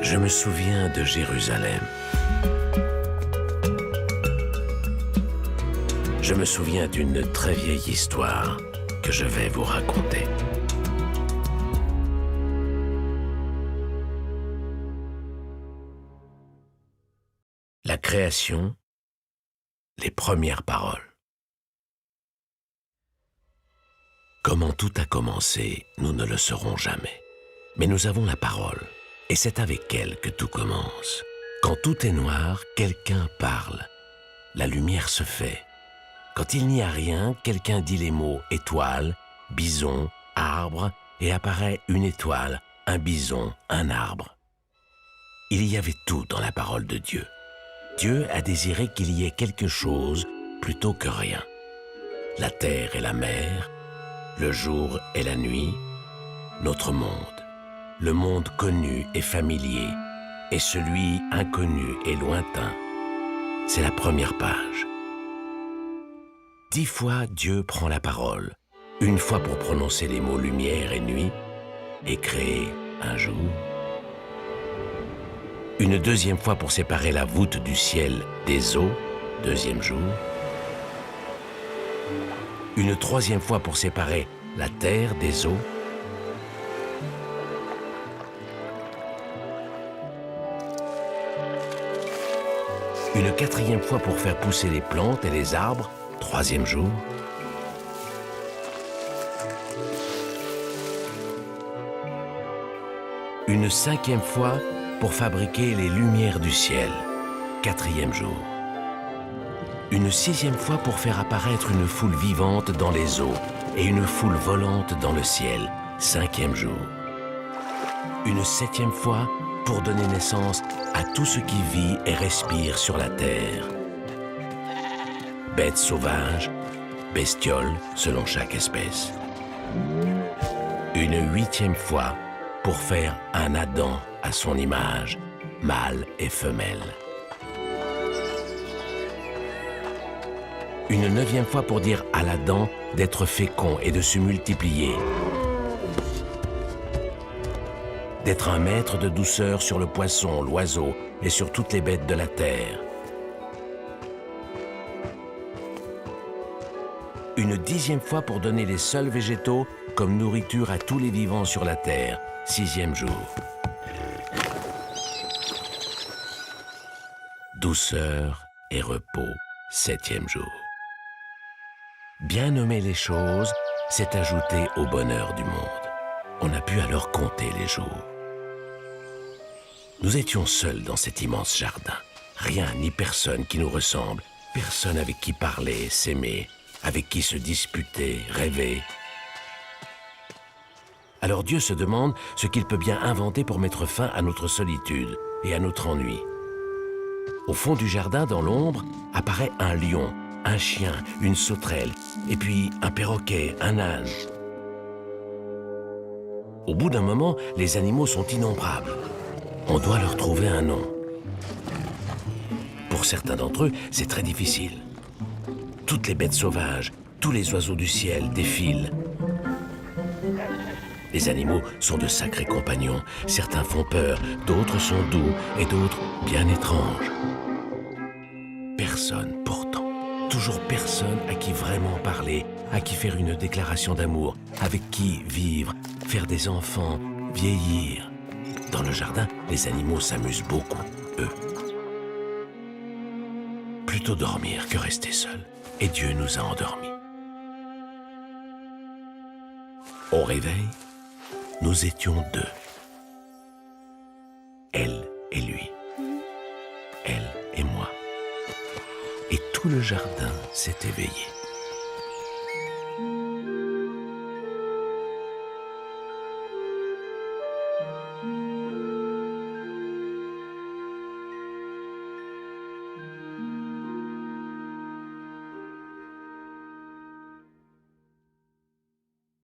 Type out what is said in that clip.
Je me souviens de Jérusalem. Je me souviens d'une très vieille histoire que je vais vous raconter. La création, les premières paroles. Comment tout a commencé, nous ne le saurons jamais. Mais nous avons la parole, et c'est avec elle que tout commence. Quand tout est noir, quelqu'un parle. La lumière se fait. Quand il n'y a rien, quelqu'un dit les mots étoile, bison, arbre, et apparaît une étoile, un bison, un arbre. Il y avait tout dans la parole de Dieu. Dieu a désiré qu'il y ait quelque chose plutôt que rien. La terre et la mer, le jour et la nuit, notre monde. Le monde connu et familier, et celui inconnu et lointain. C'est la première page. 10 fois Dieu prend la parole, une fois pour prononcer les mots lumière et nuit, et créer un jour. Une deuxième fois pour séparer la voûte du ciel des eaux, deuxième jour. Une troisième fois pour séparer la terre des eaux. Une quatrième fois pour faire pousser les plantes et les arbres, troisième jour. Une cinquième fois pour fabriquer les lumières du ciel, quatrième jour. Une sixième fois pour faire apparaître une foule vivante dans les eaux et une foule volante dans le ciel, cinquième jour. Une septième fois pour donner naissance à tout ce qui vit et respire sur la terre. Bêtes sauvages, bestioles selon chaque espèce. Une huitième fois pour faire un Adam à son image, mâle et femelle. Une neuvième fois pour dire à l'Adam d'être fécond et de se multiplier. D'être un maître de douceur sur le poisson, l'oiseau et sur toutes les bêtes de la terre. Une dixième fois pour donner les seuls végétaux comme nourriture à tous les vivants sur la terre, sixième jour. Douceur et repos, septième jour. Bien nommer les choses, c'est ajouter au bonheur du monde. On a pu alors compter les jours. Nous étions seuls dans cet immense jardin. Rien ni personne qui nous ressemble, personne avec qui parler, s'aimer, avec qui se disputer, rêver. Alors Dieu se demande ce qu'il peut bien inventer pour mettre fin à notre solitude et à notre ennui. Au fond du jardin, dans l'ombre, apparaît un lion, un chien, une sauterelle, et puis un perroquet, un âne. Au bout d'un moment, les animaux sont innombrables. On doit leur trouver un nom. Pour certains d'entre eux, c'est très difficile. Toutes les bêtes sauvages, tous les oiseaux du ciel défilent. Les animaux sont de sacrés compagnons. Certains font peur, d'autres sont doux et d'autres bien étranges. Personne, pourtant, toujours personne à qui vraiment parler, à qui faire une déclaration d'amour, avec qui vivre, faire des enfants, vieillir. Dans le jardin, les animaux s'amusent beaucoup, eux. Plutôt dormir que rester seuls. Et Dieu nous a endormis. Au réveil, nous étions deux. Elle et lui. Elle et moi. Et tout le jardin s'est éveillé.